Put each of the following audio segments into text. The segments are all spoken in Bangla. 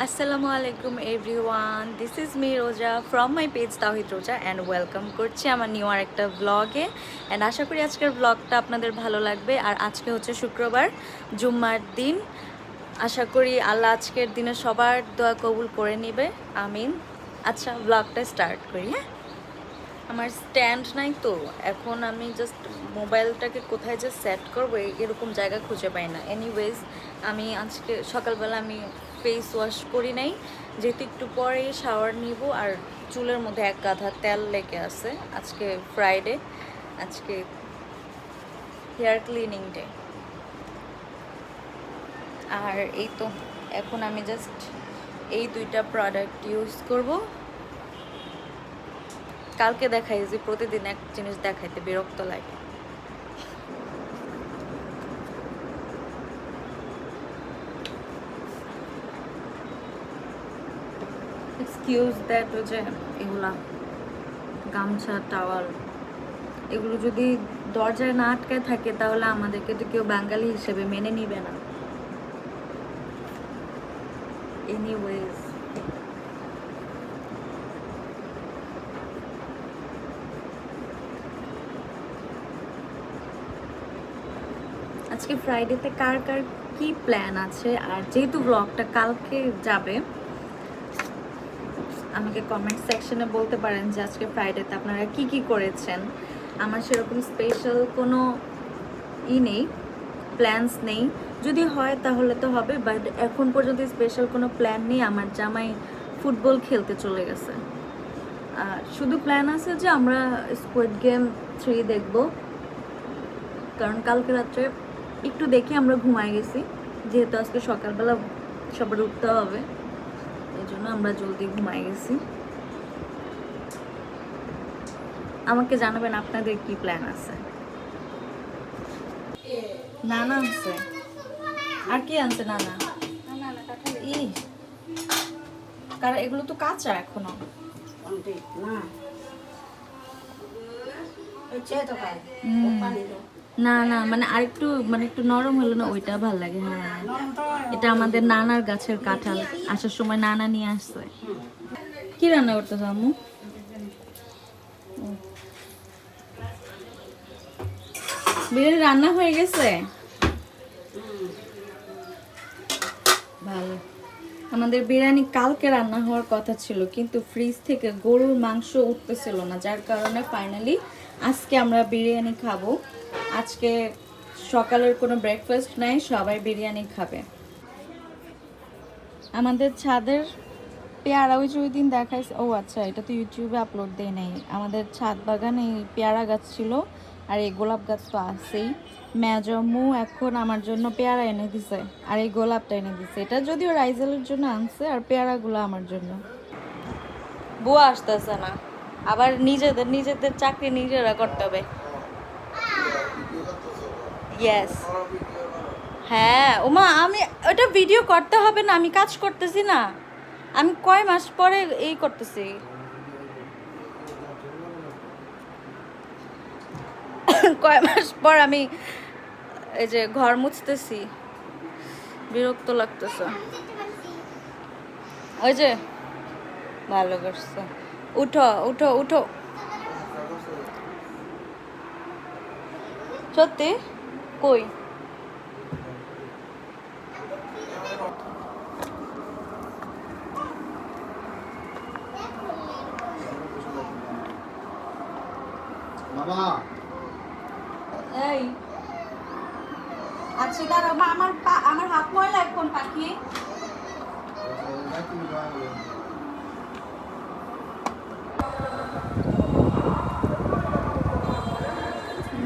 আসসালামু আলাইকুম এভরিওয়ান, দিস ইজ মি রোজা ফ্রম মাই পেজ তাওহিদ রোজা অ্যান্ড ওয়েলকাম করছি আমার নিউ আর একটা ব্লগে। অ্যান্ড আশা করি আজকের ব্লগটা আপনাদের ভালো লাগবে। আর আজকে হচ্ছে শুক্রবার, জুম্মার দিন। আশা করি আল্লাহ আজকের দিনে সবার দোয়া কবুল করে নেবে, আমিন। আচ্ছা, ব্লগটা স্টার্ট করি। হ্যাঁ, আমার স্ট্যান্ড নাই তো, এখন আমি জাস্ট মোবাইলটাকে কোথায় যে সেট করবো এরকম জায়গা খুঁজে পাই না। এনিওয়েজ, আমি আজকে সকালবেলা আমি ফেস ওয়াশ করি নাই, যেহেতু একটু পরে শাওয়ার নিব। আর চুলের মধ্যে এক গাধা তেল লেগে আছে। আজকে ফ্রাইডে, আজকে হেয়ার ক্লিনিং ডে। আর এই তো এখন আমি জাস্ট এই দুইটা প্রোডাক্ট ইউজ করব। কালকে দেখাই যে প্রতিদিন এক জিনিস দেখাইতে বিরক্ত লাগে। এক্সকিউজ দ্যাট, যে এগুলা গামছা, টাওয়াল, এগুলো যদি দরজায় না আটকায় থাকে তাহলে আমাদেরকে তো কেউ বাঙালি হিসেবে মেনে নিবে না। এনিওয়েজ, আজকে ফ্রাইডেতে কার কার কি প্ল্যান আছে? আর যেহেতু ব্লগটা কালকে যাবে, আমাকে কমেন্ট সেকশনে বলতে পারেন যে আজকে ফ্রাইডেতে আপনারা কি কি করেছেন। আমার সেরকম স্পেশাল কোনো নেই, প্ল্যানস নেই। যদি হয় তাহলে তো হবে, বাট এখন পর্যন্ত স্পেশাল কোনো প্ল্যান নেই। আমার জামাই ফুটবল খেলতে চলে গেছে। আর শুধু প্ল্যান আছে যে আমরা স্কুইড গেম 3 দেখব, কারণ কালকে রাত্রে একটু দেখে আমরা ঘুমাই গেছি। যেহেতু আজকে সকালবেলা সবার উঠতে হবে, এই জন্য আমরা জলদি ঘুমাই গেছি। আমাকে জানাবেন আপনাদের কি প্ল্যান আছে। নানা আছে, আর কি আনছে নানা? ই কারণ এগুলো তো কাঁচা এখনো। না না, মানে আরেকটু, মানে একটু নরম হলো না, ওইটা ভাল লাগে। হ্যাঁ, এটা আমাদের নানার গাছের কাঁঠাল, আসার সময় নানা নিয়ে আসছে। কি রান্না করতেছ আম্মু? বিরিয়ানি রান্না হয়ে গেছে? ভালো। আমাদের বিরিয়ানি কালকে রান্না হওয়ার কথা ছিল, কিন্তু ফ্রিজ থেকে গরুর মাংস উঠতেছিল না, যার কারণে ফাইনালি আজকে আমরা বিরিয়ানি খাবো। আজকে সকালের কোনো ব্রেকফাস্ট নাই, সবাই বিরিয়ানি খাবে। আমাদের ছাদের পেয়ারা, ওই যে ওই দিন দেখাইছে, ও আচ্ছা, এটা তো ইউটিউবে আপলোড দেয় নাই। আমাদের ছাদ বাগানে এই পেয়ারা গাছ ছিল, আর এই গোলাপ গাছ তো আছেই। মেজম্মু এখন আমার জন্য পেয়ারা এনে দিছে, আর এই গোলাপটা এনে দিছে। এটা যদিও রাইজেলের জন্য আনছে, আর পেয়ারাগুলো আমার জন্য। বুয়া আসতেছে না, আবার নিজেদের নিজেদের চাকরি নিজেরা করতে হবে। ইয়েস, হ্যাঁ ওমা, আমি ওটা ভিডিও করতে হবে না, আমি কাজ করতেছি না। আমি কয় মাস পরে এই করতেছি। কয় মাস পর আমি এই যে ঘর মুছতেছি, বিরক্ত লাগতেছে। ওই যে ভালো করছো, উঠো উঠো উঠো। সত্যি? কই? বাবা এই আচ্ছা, দাঁড়াও মা, আমার হাত ময়লা এখন পাখি।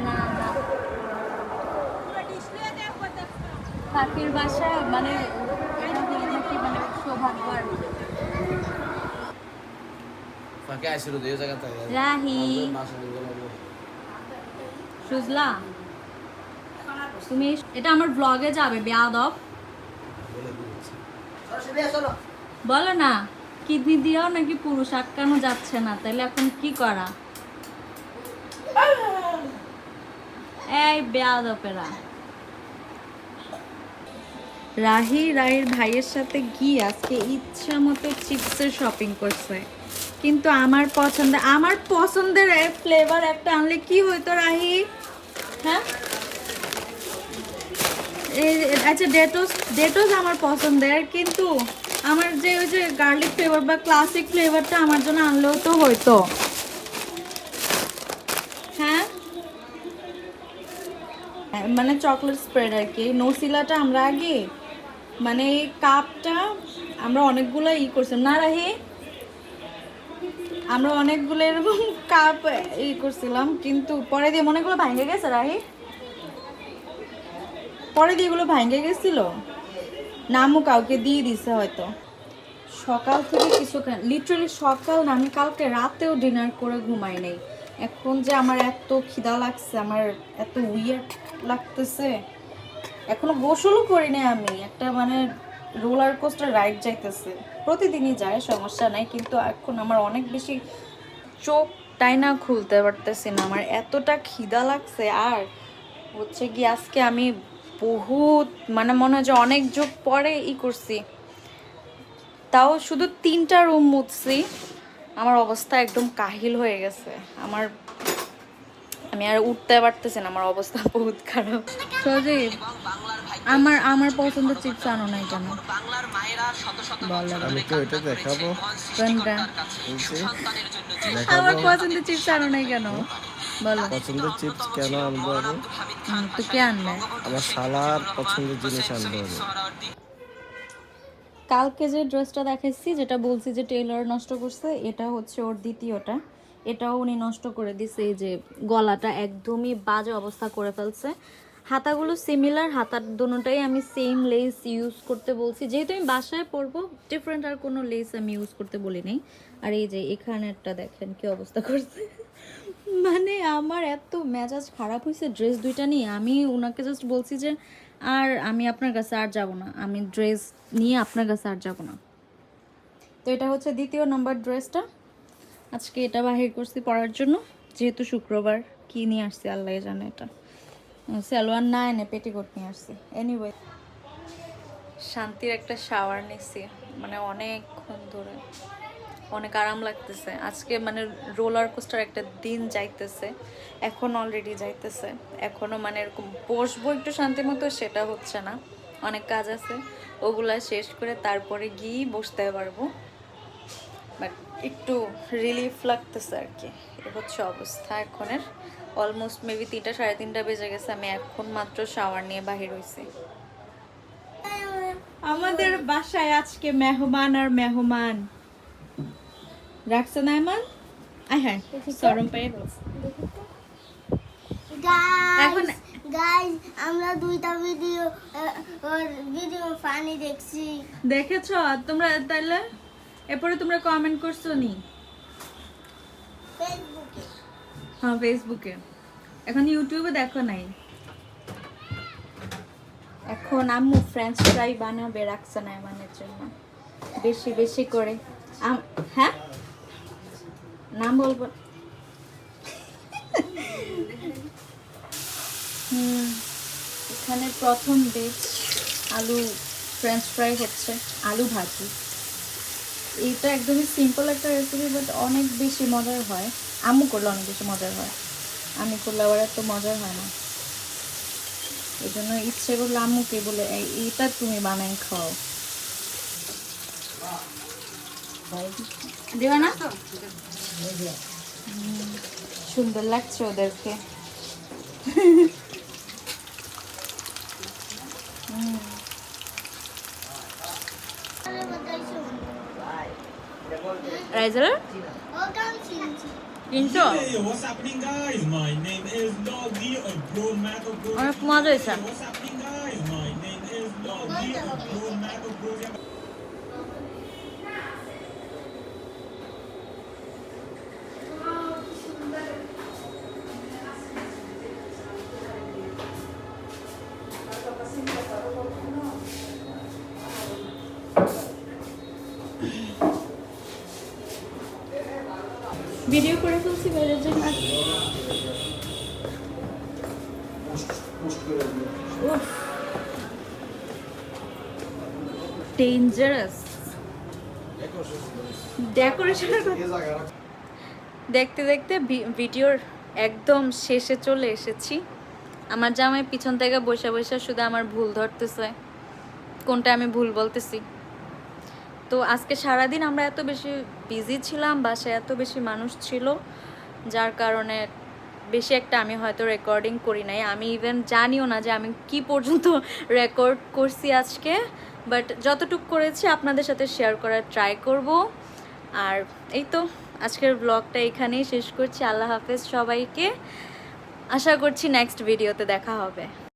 না না, পাখির বাসা মানে এটা হলো নাকি মানে সৌভাগ্য আর কি। ফাঁকে আসছিল দুই জায়গা থেকে রাহি, সুজলা, তুমি এটা আমার ব্লগে যাবে বেয়াদব। বলো না, কিডনি দিয়েও নাকি পুরুষ আটকানো যাচ্ছে না, তাহলে এখন কি করা? এই বেয়াদপেরা। রাহির ভাইয়ের সাথে গিয়ে আজকে ইচ্ছা মতো চিপসের শপিং করছে, কিন্তু আমার পছন্দের ফ্লেভার একটা আনলে কি হইতো রাহি? হ্যাঁ আচ্ছা, ডেটোস আমার পছন্দের, কিন্তু আমার যে ওই যে গার্লিক ফ্লেভার বা ক্লাসিক ফ্লেভারটা আমার জন্য আনলেও তো হইতো। হ্যাঁ মানে চকলেট স্প্রেড আর কি। নসিলাটা আমরা আগে মানে এই কাপটা আমরা অনেকগুলো করছিলাম না রাহি, আমরা অনেকগুলো এরকম কাপ করছিলাম, কিন্তু পরে দিয়ে মনেগুলো ভাঙে গেছে রাহি, পরে দিয়ে এগুলো ভাঙে গেছিল, নামও কাউকে দিয়ে দিছে হয়তো। সকাল থেকে কিছু লিটারালি সকাল না, আমি কালকে রাতেও ডিনার করে ঘুমাই নাই। এখন যে আমার এত খিদা লাগছে, আমার এত উইয়ার্ড লাগতেছে, এখনো গোসলও করি নাই আমি। একটা মানে রোলার কোস্টার রাইড যাইতেছে, প্রতিদিনই যায়, সমস্যা নাই, কিন্তু এখন আমার অনেক বেশি চোখটাই না খুলতে পারতেছি না, আমার এতটা খিদা লাগছে। আর হচ্ছে কি আজকে আমি বহুত মানে মনে হয় যে অনেক যুগ পরে করছি, তাও শুধু 3টা রুম মুছছি, আমার অবস্থা একদম কাহিল হয়ে গেছে। আমি আর উঠতে পারতেছি না, আমার অবস্থা বহুত খারাপ। সজীব, আমার পছন্দের চিপস আনো নাই কেন? আমি তো এটা দেখাবো। কোনটা? দেখাবো আমার পছন্দের চিপস আনো নাই কেন বলো? পছন্দের চিপস কেন আনবো আমি? তো কে আনবে? আমার শালার পছন্দের জিনিস আনবো আমি। কালকে যে ড্রেসটা দেখাইছি, যেটা বলছি যে টেইলর নষ্ট করছে, এটা হচ্ছে ওর দ্বিতীয়টা। এটাও উনি নষ্ট করে দিছে। এই যে গলাটা একদমই বাজে অবস্থা করে ফেলছে। হাতাগুলো সিমিলার, হাতার দুটোটাই আমি সেম লেস ইউজ করতে বলছি, যেহেতু আমি বাসায় পরবো, ডিফারেন্ট আর কোনো লেস আমি ইউজ করতে বলি নাই। আর এই যে এখানেরটা দেখেন কি অবস্থা করছে। মানে আমার এত মেজাজ খারাপ হয়েছে ড্রেস দুইটা নিয়ে। আমি ওনাকে জাস্ট বলছি যে আর আমি আপনার কাছে আর যাব না, আমি ড্রেস নিয়ে আপনার কাছে আর যাব না। তো এটা হচ্ছে দ্বিতীয় নম্বর ড্রেসটা, আজকে এটা বাহির করছি পরার জন্য, যেহেতু শুক্রবার। কি নিয়ে আসছি আল্লাহ জানে, এটা সালোয়ার না এনে পেটিকোট নিয়ে আসছি। এনিওয়ে, শান্তির একটা শাওয়ার নিছি, মানে অনেকক্ষণ ধরে অনেক আরাম লাগতেছে আজকে। মানে রোলার কোস্টার একটা দিন যাইতেছে, এখন অলরেডি যাইতেছে, এখনও মানে এরকম বসবো একটু শান্তি মতো, সেটা হচ্ছে না। অনেক কাজ আছে, ওগুলা শেষ করে তারপরে গিয়ে বসতে পারবো, বাট একটু রিলিফ লাগতেছে আর কি। এ হচ্ছে অবস্থা এখনের। অলমোস্ট মেবি 3টা 3:30 বেজে গেছে, আমি এখন মাত্র শাওয়ার নিয়ে বাহির হয়েছি। আমাদের বাসায় আজকে মেহমান আর মেহমান রাখছে না এমন। হ্যাঁ সরম পেয়ে গেছে। এখন গাইস আমরা দুইটা ভিডিও ফানি দেখছি। দেখেছো তোমরা? তাহলে এরপরে তোমরা কমেন্ট করছো নি? ফেসবুকে। হ্যাঁ ফেসবুকে, এখন ইউটিউবে দেখো নাই। এখন আম্মু ফ্রেঞ্চ ফ্রাই বানাবে রাখছে না এমনের জন্য, বেশি বেশি করে। হ্যাঁ নাম বলবো। এখানে প্রথম ডিশ আলু ফ্রেঞ্চ ফ্রাই হচ্ছে, আলু ভাজি। এটা একদমই সিম্পল একটা রেসিপি, বাট অনেক বেশি মজার হয়। আম্মু করলে অনেক বেশি মজার হয়, আমি করলে আবার এত মজার হয় না। এই জন্য ইচ্ছে করলে আম্মুকে বলে এইটা তুমি বানাই খাও। দেবা না? সুন্দর লাগছে ওদেরকে। রাইজার কিনছো? Hey, what's happening, guys? My name is Doggy, a grown man of grown. অনেক মজা হয়েছে। What's happening, guys? My name is Doggy, a grown man of grown. Video করে ফেলছি বাইরের জন্য। উফ, ডেঞ্জারাস ডেকোরেশনের দেখতে দেখতে ভিডিওর একদম শেষে চলে এসেছি। আমার জামাই পিছন থেকে বসে বসে শুধু আমার ভুল ধরতেছে, কোনটা আমি ভুল বলতেছি। তো আজকে সারাদিন আমরা এত বেশি বিজি ছিলাম, বাসায় এত বেশি মানুষ ছিল, যার কারণে বেশি একটা আমি হয়তো রেকর্ডিং করি নাই। আমি ইভেন জানিও না যে আমি কি পর্যন্ত রেকর্ড করছি আজকে, বাট যতটুকু করেছি আপনাদের সাথে শেয়ার করার ট্রাই করব। আর এই তো আজকের ব্লগটা এখানেই শেষ করছি। আল্লাহ হাফেজ সবাইকে। আশা করছি নেক্সট ভিডিওতে দেখা হবে।